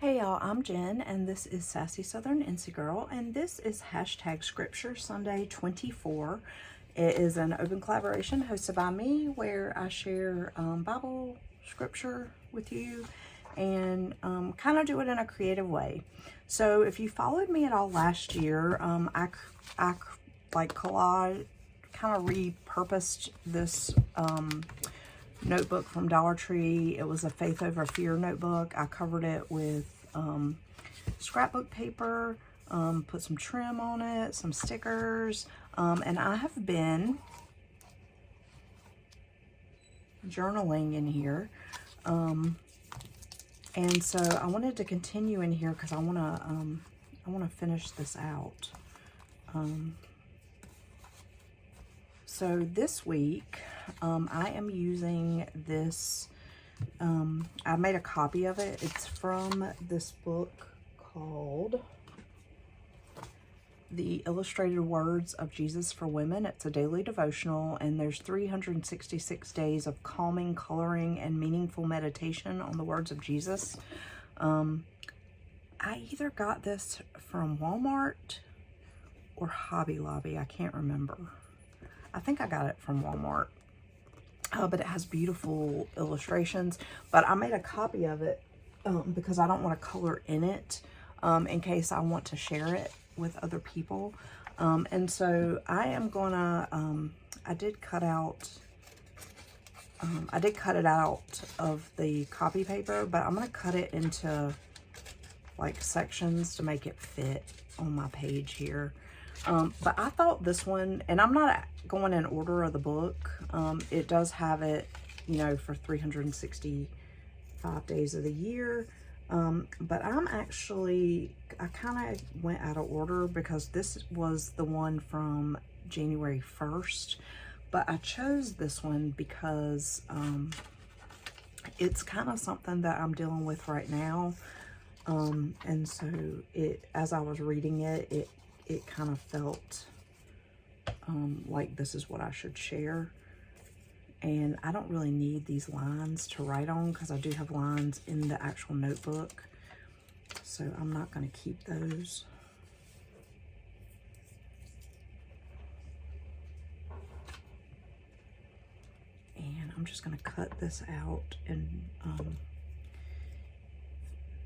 Hey y'all, I'm Jen and this is Sassy Southern NC Girl and this is hashtag Scripture Sunday 24. It is an open collaboration hosted by me where I share Bible scripture with you and kind of do it in a creative way. So if you followed me at all last year, I like collage, kind of repurposed this notebook from Dollar Tree. It was a Faith Over Fear notebook. I covered it with scrapbook paper, put some trim on it, some stickers, and I have been journaling in here. And so I wanted to continue in here because I want to finish this out. So this week, I am using this, I made a copy of it. It's from this book called The Illustrated Words of Jesus for Women. It's a daily devotional, and there's 366 days of calming, coloring, and meaningful meditation on the words of Jesus. I either got this from Walmart or Hobby Lobby. I can't remember. I think I got it from Walmart, but it has beautiful illustrations. But I made a copy of it because I don't want to color in it in case I want to share it with other people. And so I am gonna, I did cut it out of the copy paper, but I'm gonna cut it into like sections to make it fit on my page here. But I thought this one, and I'm not going in order of the book. It does have it, you know, for 365 days of the year. But I kind of went out of order because this was the one from January 1st. But I chose this one because it's kind of something that I'm dealing with right now. And so as I was reading it, it kind of felt like this is what I should share. And I don't really need these lines to write on because I do have lines in the actual notebook. So I'm not going to keep those. And I'm just going to cut this out and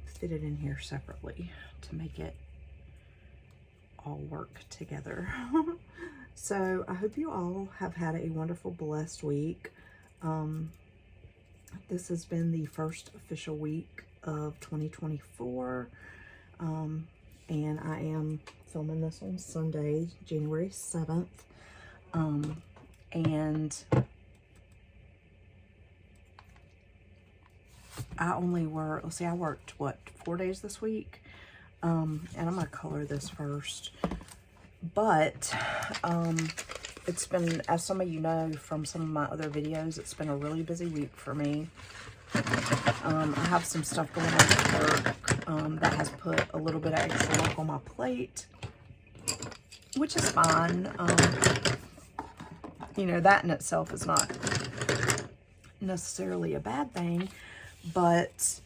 fit it in here separately to make it all work together. So I hope you all have had a wonderful, blessed week. This has been the first official week of 2024. And I am filming this on Sunday, January 7th. And I only worked, let's see, I worked, what, 4 days this week? And I'm going to color this first. But it's been, as some of you know from some of my other videos, it's been a really busy week for me. I have some stuff going on at work that has put a little bit of extra work on my plate, which is fine. You know, that in itself is not necessarily a bad thing, but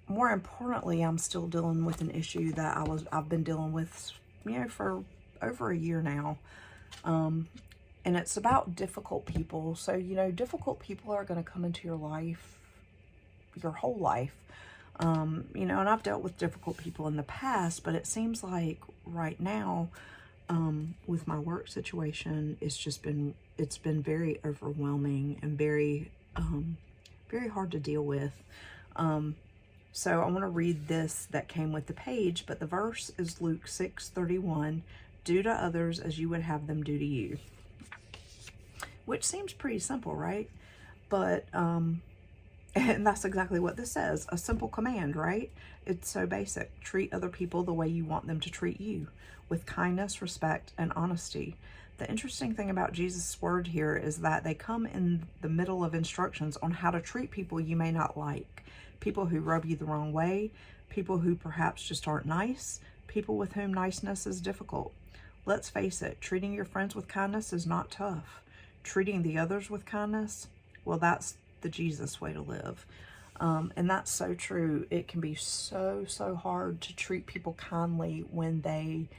more importantly, I'm still dealing with an issue that I've been dealing with, you know, for over a year now. And it's about difficult people. So, you know, difficult people are going to come into your life, your whole life. You know, and I've dealt with difficult people in the past, but it seems like right now, with my work situation, it's been very overwhelming and very hard to deal with. So I want to read this that came with the page, but the verse is Luke 6:31, do to others as you would have them do to you. Which seems pretty simple, right? But, and that's exactly what this says, a simple command, right? It's so basic. Treat other people the way you want them to treat you, with kindness, respect, and honesty. The interesting thing about Jesus' word here is that they come in the middle of instructions on how to treat people you may not like. People who rub you the wrong way, people who perhaps just aren't nice, people with whom niceness is difficult. Let's face it, treating your friends with kindness is not tough. Treating the others with kindness, well, that's the Jesus way to live. And that's so true. It can be so, so hard to treat people kindly when they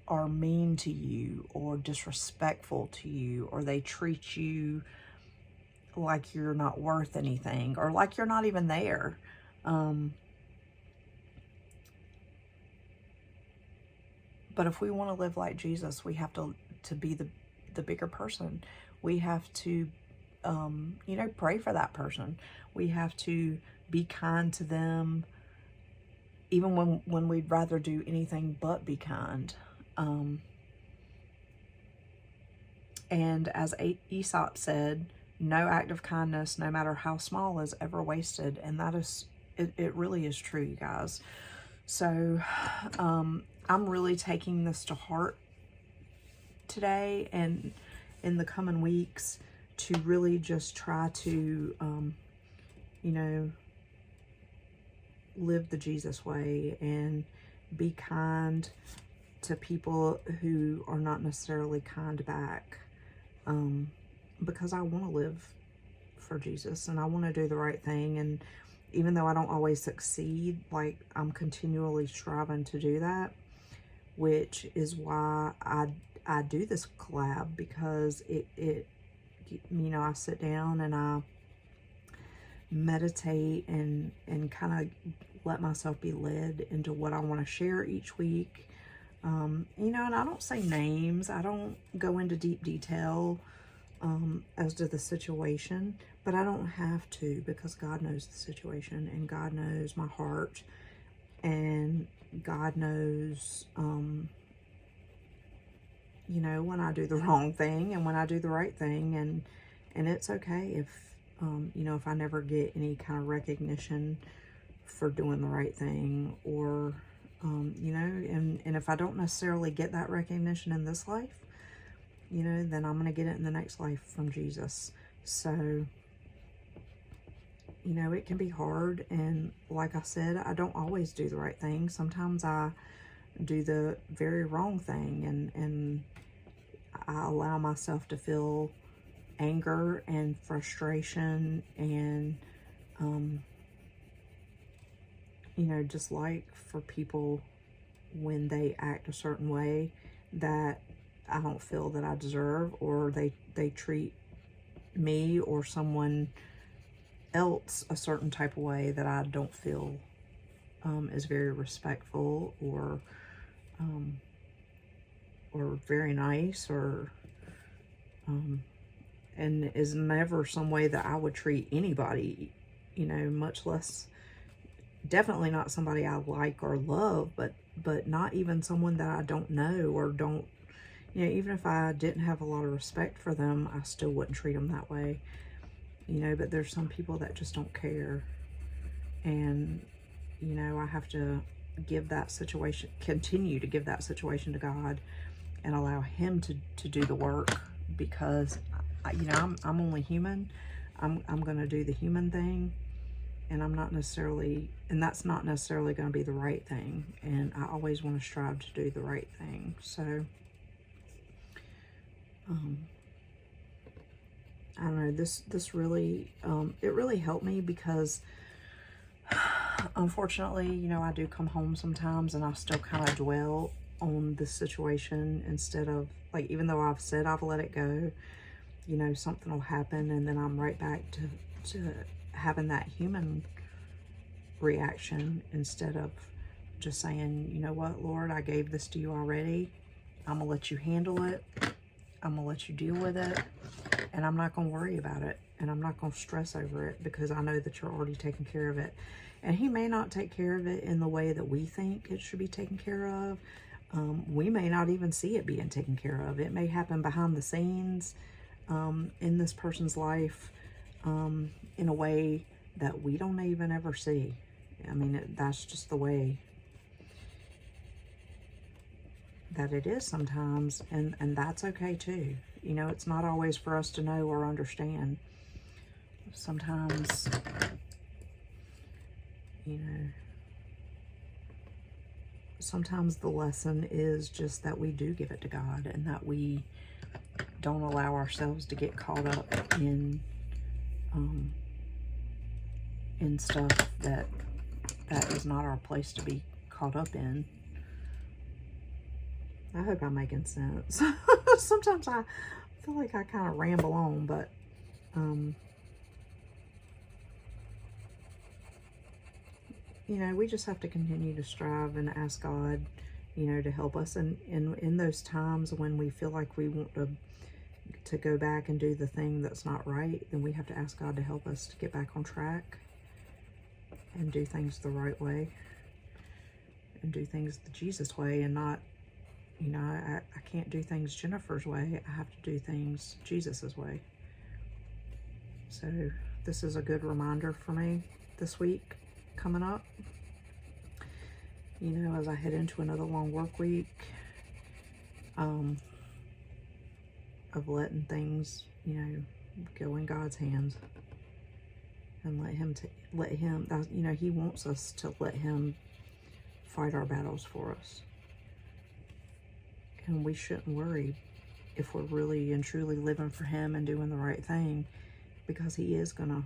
are mean to you or disrespectful to you, or they treat you like you're not worth anything, or like you're not even there. But if we want to live like Jesus, we have to be the bigger person. We have to, you know, pray for that person. We have to be kind to them, even when we'd rather do anything but be kind. And as Aesop said, no act of kindness, no matter how small, is ever wasted. And that is, it really is true, you guys. So I'm really taking this to heart today and in the coming weeks, to really just try to, you know, live the Jesus way and be kind to people who are not necessarily kind back. Because I want to live for Jesus and I want to do the right thing. And even though I don't always succeed, like, I'm continually striving to do that, which is why I do this collab, because it you know, I sit down and I meditate and kind of let myself be led into what I want to share each week. You know, and I don't say names. I don't go into deep detail as to the situation, but I don't have to, because God knows the situation and God knows my heart and God knows, you know, when I do the wrong thing and when I do the right thing, and it's okay if, you know, if I never get any kind of recognition for doing the right thing, or, you know, and if I don't necessarily get that recognition in this life, you know, then I'm going to get it in the next life from Jesus. So, you know, it can be hard. And like I said, I don't always do the right thing. Sometimes I do the very wrong thing, and I allow myself to feel anger and frustration and, you know, dislike for people when they act a certain way that I don't feel that I deserve, or they treat me or someone else a certain type of way that I don't feel is very respectful or very nice, or and is never some way that I would treat anybody, you know, much less, definitely not somebody I like or love, but not even someone that I don't know or don't, you know, even if I didn't have a lot of respect for them, I still wouldn't treat them that way, you know. But there's some people that just don't care, and, you know, I have to give that situation, continue to give that situation to God and allow Him to do the work, because, you know, I'm only human. I'm going to do the human thing, and I'm not necessarily, and that's not necessarily going to be the right thing. And I always want to strive to do the right thing. So, I don't know, this really, it really helped me, because unfortunately, you know, I do come home sometimes and I still kind of dwell on this situation, instead of, like, even though I've said I've let it go, you know, something will happen and then I'm right back to having that human reaction, instead of just saying, you know what, Lord, I gave this to you already. I'm going to let you handle it. I'm going to let you deal with it. And I'm not going to worry about it. And I'm not going to stress over it, because I know that you're already taking care of it. And He may not take care of it in the way that we think it should be taken care of. We may not even see it being taken care of. It may happen behind the scenes in this person's life in a way that we don't even ever see. I mean, that's just the way that it is sometimes, and that's okay too. You know, it's not always for us to know or understand. Sometimes, you know, sometimes the lesson is just that we do give it to God, and that we don't allow ourselves to get caught up in in stuff that is not our place to be caught up in. I hope I'm making sense. Sometimes I feel like I kind of ramble on, but you know, we just have to continue to strive and ask God, you know, to help us. And in those times when we feel like we want to go back and do the thing that's not right, then we have to ask God to help us to get back on track and do things the right way and do things the Jesus way, and not, you know, I can't do things Jennifer's way. I have to do things Jesus's way. So this is a good reminder for me this week coming up. You know, as I head into another long work week, of letting things, you know, go in God's hands and let him, you know, he wants us to let him fight our battles for us. And we shouldn't worry if we're really and truly living for him and doing the right thing, because he is going to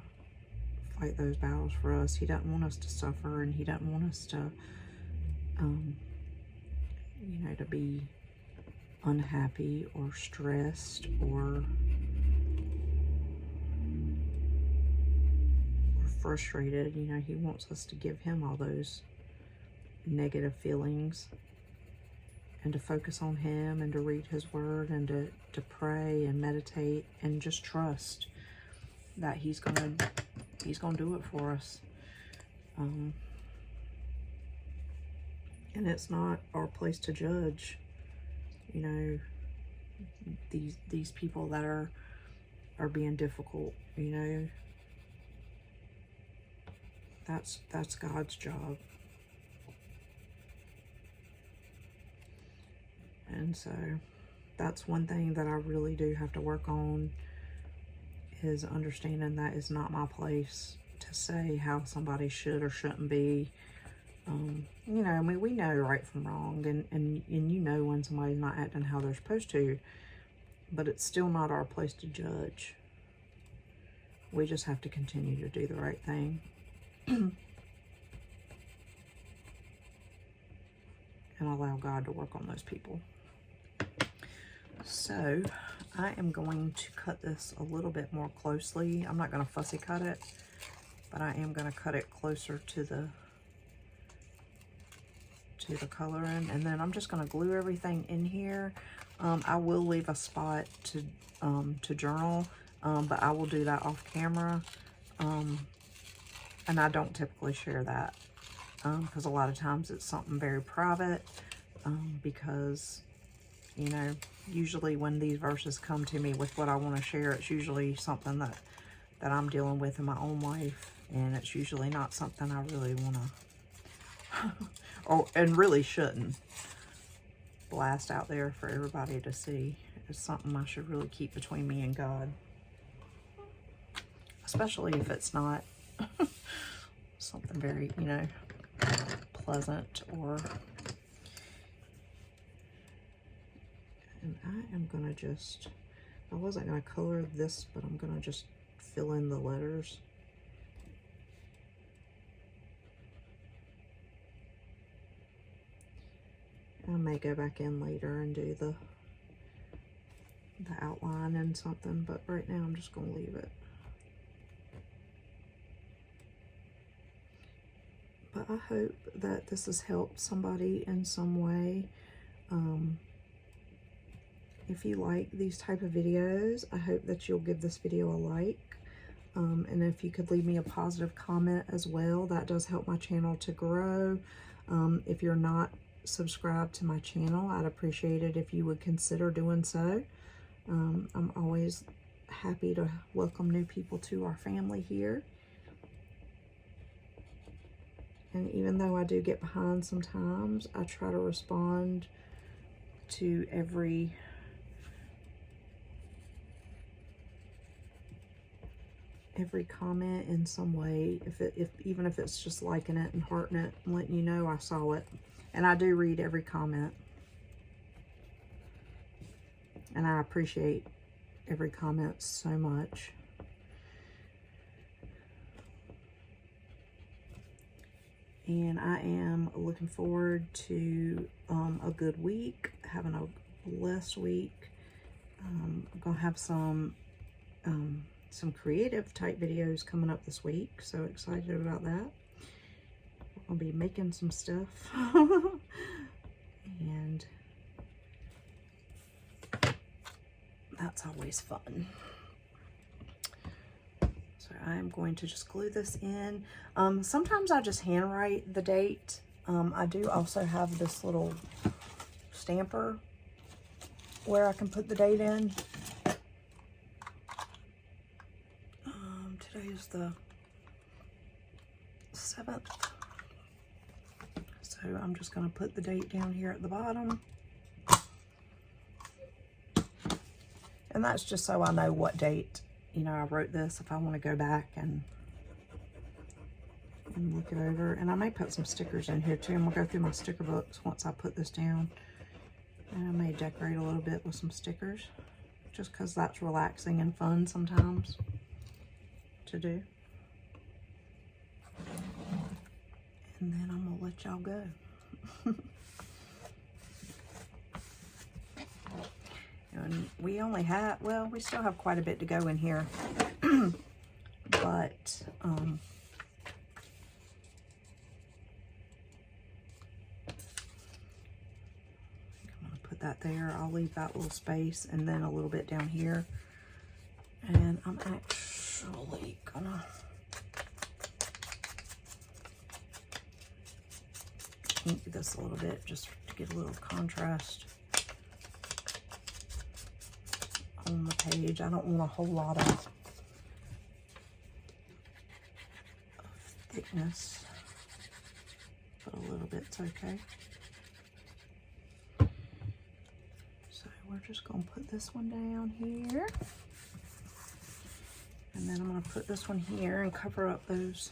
fight those battles for us. He doesn't want us to suffer, and he doesn't want us to, you know, to be unhappy or stressed or frustrated. You know, he wants us to give him all those negative feelings and to focus on him and to read his word and to pray and meditate and just trust that he's gonna do it for us. And it's not our place to judge, you know, these people that are being difficult. You know, that's God's job. And so that's one thing that I really do have to work on, is understanding that it's not my place to say how somebody should or shouldn't be. You know, I mean, we know right from wrong, and you know when somebody's not acting how they're supposed to, but it's still not our place to judge. We just have to continue to do the right thing. And allow God to work on those people. So I am going to cut this a little bit more closely. I'm not going to fussy cut it, but I am going to cut it closer to the coloring, and then I'm just going to glue everything in here. I will leave a spot to journal, but I will do that off camera, and I don't typically share that because a lot of times it's something very private, because, you know, usually when these verses come to me with what I want to share, it's usually something that I'm dealing with in my own life, and it's usually not something I really want to and really shouldn't blast out there for everybody to see. It's something I should really keep between me and God, especially if it's not something very, you know, pleasant or... And I am going to just, I wasn't going to color this, but I'm going to just fill in the letters. I may go back in later and do the outline and something, but right now I'm just going to leave it. But I hope that this has helped somebody in some way. If you like these type of videos, I hope that you'll give this video a like. And if you could leave me a positive comment as well, that does help my channel to grow. If you're not subscribed to my channel, I'd appreciate it if you would consider doing so. I'm always happy to welcome new people to our family here. And even though I do get behind sometimes, I try to respond to every comment in some way, even if it's just liking it and hearting it and letting you know I saw it. And I do read every comment, and I appreciate every comment so much. And I am looking forward to a good week, having a blessed week. I'm gonna have some creative type videos coming up this week, so excited about that. I'll be making some stuff. And that's always fun. So I'm going to just glue this in. Sometimes I just handwrite the date. I do also have this little stamper where I can put the date in. Today is the 7th. So I'm just going to put the date down here at the bottom. And that's just so I know what date, you know, I wrote this, if I want to go back and look it over. And I may put some stickers in here too. I'm going to go through my sticker books once I put this down. And I may decorate a little bit with some stickers, just because that's relaxing and fun sometimes to do. And then I'm going to let y'all go. And we only have, well, we still have quite a bit to go in here. But, I'm going to put that there. I'll leave that little space and then a little bit down here. And I'm actually gonna ink this a little bit just to get a little contrast on the page. I don't want a whole lot of thickness, but a little bit's okay. So we're just gonna put this one down here. And then I'm gonna put this one here and cover up those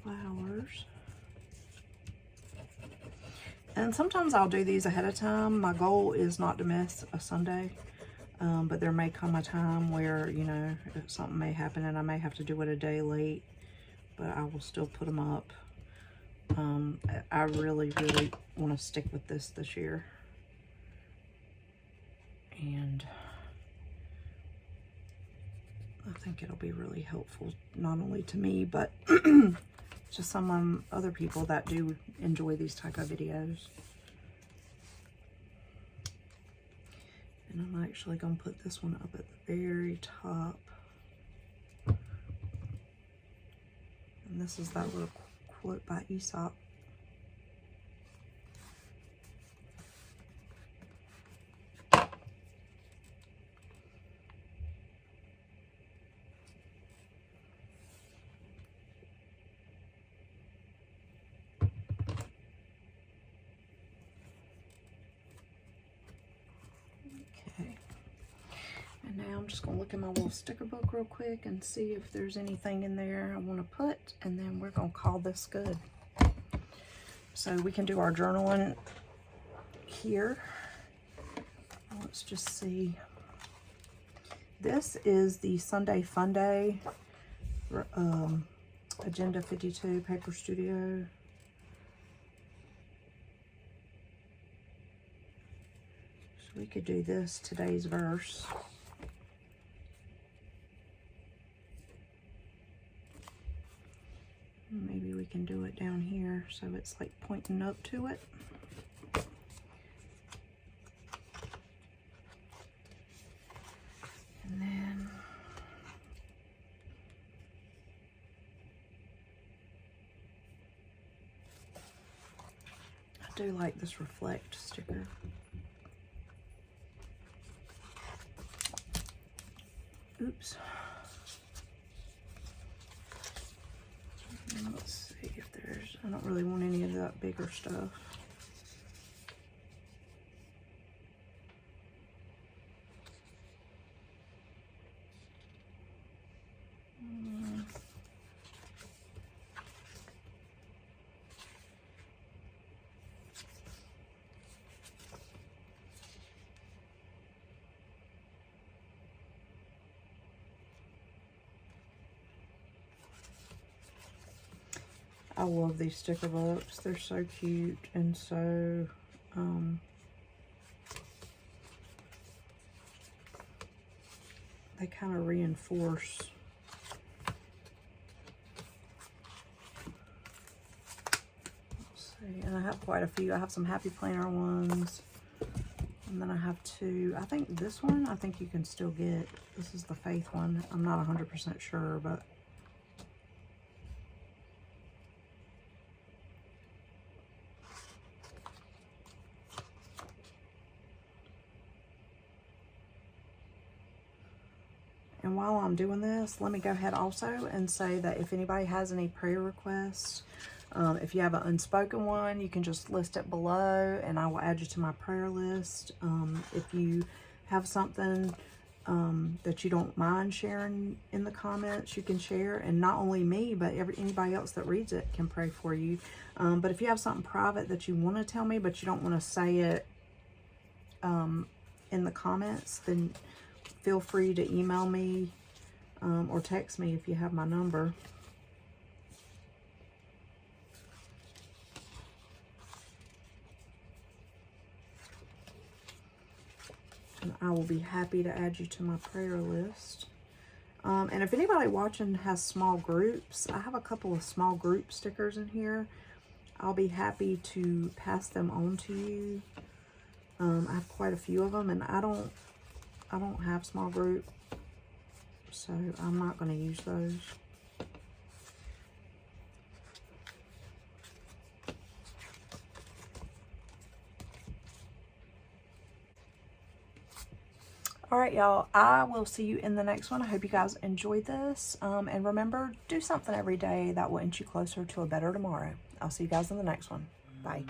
flowers. And sometimes I'll do these ahead of time. My goal is not to miss a Sunday, but there may come a time where, you know, something may happen and I may have to do it a day late, but I will still put them up. I really, really want to stick with this year. And I think it'll be really helpful, not only to me, but to some other people that do enjoy these type of videos. And I'm actually going to put this one up at the very top. And this is that little quote by Aesop. I'm just going to look in my little sticker book real quick and see if there's anything in there I want to put, and then we're going to call this good. So we can do our journaling here. Let's just see. This is the Sunday Fun Day Agenda 52 Paper Studio. So we could do this, today's verse. Maybe we can do it down here so it's like pointing up to it. And then I do like this reflect sticker. Oops. Let's see if there's, I don't really want any of that bigger stuff. I love these sticker books. They're so cute and so, they kind of reinforce. Let's see, and I have quite a few. I have some Happy Planner ones. And then I have two. I think this one, I think you can still get. This is the Faith one. I'm not 100% sure, but and while I'm doing this, let me go ahead also and say that if anybody has any prayer requests, if you have an unspoken one, you can just list it below and I will add you to my prayer list. If you have something that you don't mind sharing in the comments, you can share. And not only me, but anybody else that reads it can pray for you. But if you have something private that you want to tell me, but you don't want to say it in the comments, then feel free to email me or text me if you have my number. And I will be happy to add you to my prayer list. And if anybody watching has small groups, I have a couple of small group stickers in here. I'll be happy to pass them on to you. I have quite a few of them, and I don't have small group, so I'm not going to use those. All right, y'all, I will see you in the next one. I hope you guys enjoyed this. And remember, do something every day that will inch you closer to a better tomorrow. I'll see you guys in the next one. Bye.